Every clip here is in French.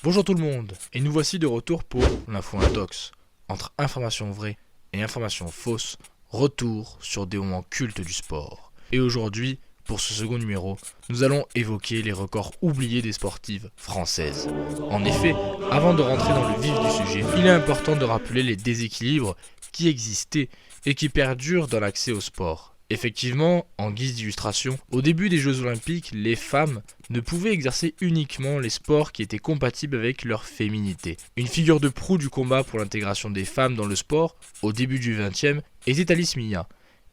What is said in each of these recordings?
Bonjour tout le monde, et nous voici de retour pour l'info intox. Entre informations vraies et informations fausses, retour sur des moments cultes du sport. Et aujourd'hui, pour ce second numéro, nous allons évoquer les records oubliés des sportives françaises. En effet, avant de rentrer dans le vif du sujet, il est important de rappeler les déséquilibres qui existaient et qui perdurent dans l'accès au sport. Effectivement, en guise d'illustration, au début des Jeux Olympiques, les femmes ne pouvaient exercer uniquement les sports qui étaient compatibles avec leur féminité. Une figure de proue du combat pour l'intégration des femmes dans le sport, au début du XXe, était Alice Mia.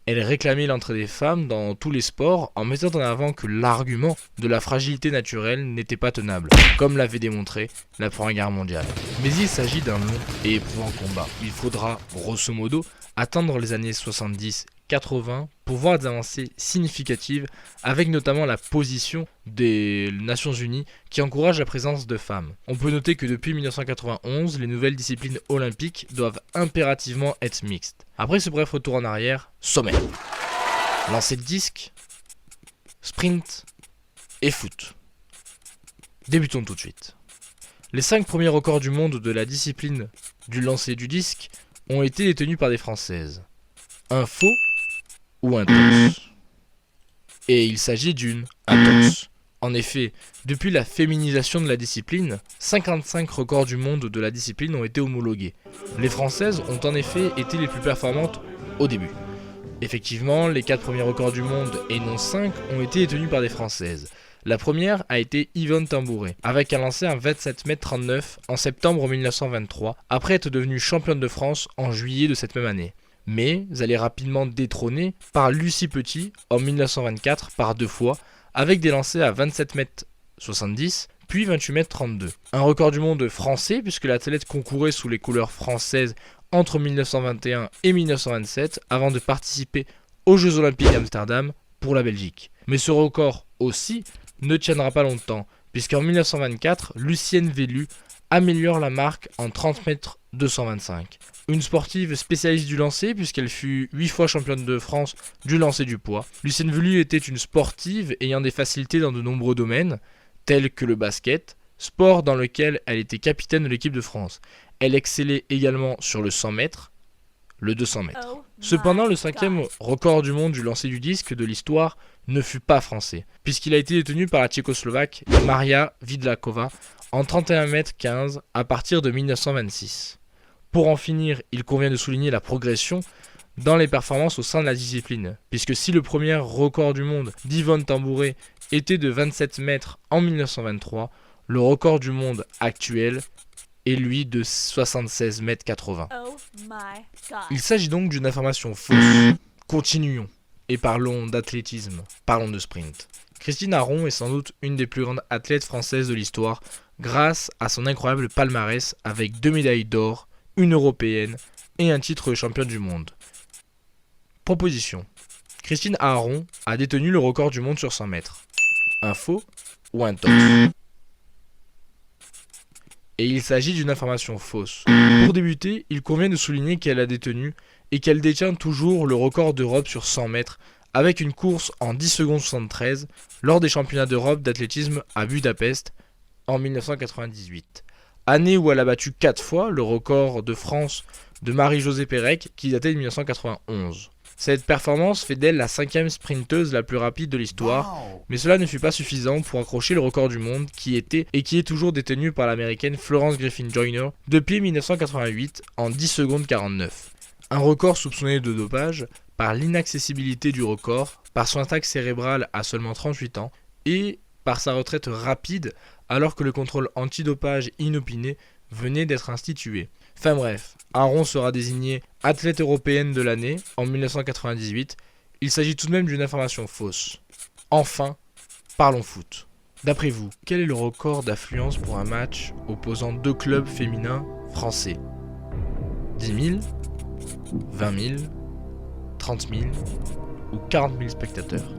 Elle réclamait l'entrée des femmes dans tous les sports en mettant en avant que l'argument de la fragilité naturelle n'était pas tenable, comme l'avait démontré la Première Guerre mondiale. Mais il s'agit d'un long et éprouvant combat. Il faudra, grosso modo, attendre les années 70-80 pour voir des avancées significatives, avec notamment la position des Nations Unies qui encourage la présence de femmes. On peut noter que depuis 1991, les nouvelles disciplines olympiques doivent impérativement être mixtes. Après ce bref retour en arrière, sommaire. Lancer de disque, sprint et foot. Débutons tout de suite. Les 5 premiers records du monde de la discipline du lancer du disque ont été détenus par des Françaises. Un faux ou un tox. Et il s'agit d'une intox. En effet, depuis la féminisation de la discipline, 55 records du monde de la discipline ont été homologués. Les Françaises ont en effet été les plus performantes au début. Effectivement, les 4 premiers records du monde, et non 5, ont été détenus par des Françaises. La première a été Yvonne Tambouré, avec un lancer à 27,39 m en septembre 1923, après être devenue championne de France en juillet de cette même année. Mais elle est rapidement détrônée par Lucie Petit en 1924 par 2 fois, avec des lancers à 27,70 m puis 28,32 m. Un record du monde français puisque l'athlète concourait sous les couleurs françaises entre 1921 et 1927 avant de participer aux Jeux Olympiques d'Amsterdam pour la Belgique. Mais ce record aussi ne tiendra pas longtemps, puisqu'en 1924, Lucienne Vellu améliore la marque en 30 m 225. Une sportive spécialiste du lancer, puisqu'elle fut 8 fois championne de France du lancer du poids. Lucienne Vellu était une sportive ayant des facilités dans de nombreux domaines, tels que le basket, sport dans lequel elle était capitaine de l'équipe de France. Elle excellait également sur le 100 mètres, le 200 mètres. Cependant, le 5e record du monde du lancer du disque de l'histoire ne fut pas français, puisqu'il a été détenu par la Tchécoslovaque Maria Vidlakova en 31,15 m à partir de 1926. Pour en finir, il convient de souligner la progression dans les performances au sein de la discipline, puisque si le premier record du monde d'Yvonne Tambouré était de 27 mètres en 1923, le record du monde actuel est lui de 76,80 m. Il s'agit donc d'une information fausse. Continuons et parlons d'athlétisme, parlons de sprint. Christine Aron est sans doute une des plus grandes athlètes françaises de l'histoire grâce à son incroyable palmarès avec 2 médailles d'or, une européenne et un titre de championne du monde. Proposition. Christine Aron a détenu le record du monde sur 100 mètres. Un faux ou un tox? Et il s'agit d'une information fausse. Pour débuter, il convient de souligner qu'elle a détenu et qu'elle détient toujours le record d'Europe sur 100 mètres avec une course en 10 secondes 73 lors des championnats d'Europe d'athlétisme à Budapest en 1998. Année où elle a battu 4 fois le record de France de Marie-Josée Pérec qui datait de 1991. Cette performance fait d'elle la 5e sprinteuse la plus rapide de l'histoire, mais cela ne fut pas suffisant pour accrocher le record du monde qui était et qui est toujours détenu par l'américaine Florence Griffin Joyner depuis 1988 en 10 secondes 49. Un record soupçonné de dopage par l'inaccessibilité du record, par son attaque cérébrale à seulement 38 ans et par sa retraite rapide alors que le contrôle antidopage inopiné venait d'être institué. Enfin bref, Aron sera désignée athlète européenne de l'année en 1998. Il s'agit tout de même d'une information fausse. Enfin, parlons foot. D'après vous, quel est le record d'affluence pour un match opposant 2 clubs féminins français? 10 000, 20 000, 30 000 ou 40 000 spectateurs?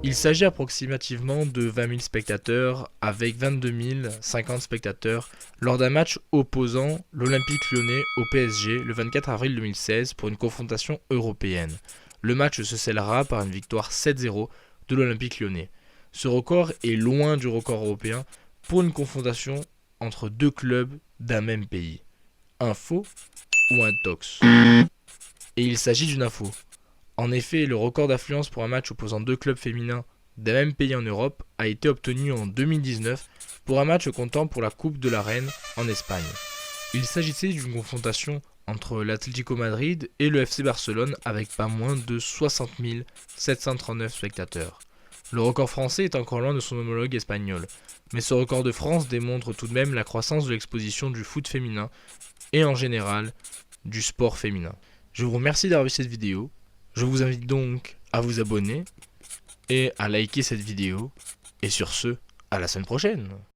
Il s'agit approximativement de 20 000 spectateurs avec 22 050 spectateurs lors d'un match opposant l'Olympique Lyonnais au PSG le 24 avril 2016 pour une confrontation européenne. Le match se scellera par une victoire 7-0 de l'Olympique Lyonnais. Ce record est loin du record européen pour une confrontation entre deux clubs d'un même pays. Un faux ou un tox? Et il s'agit d'une info. En effet, le record d'affluence pour un match opposant deux clubs féminins d'un même pays en Europe a été obtenu en 2019 pour un match comptant pour la Coupe de la Reine en Espagne. Il s'agissait d'une confrontation entre l'Atlético Madrid et le FC Barcelone avec pas moins de 60 739 spectateurs. Le record français est encore loin de son homologue espagnol, mais ce record de France démontre tout de même la croissance de l'exposition du foot féminin et en général du sport féminin. Je vous remercie d'avoir vu cette vidéo, je vous invite donc à vous abonner et à liker cette vidéo, et sur ce, à la semaine prochaine.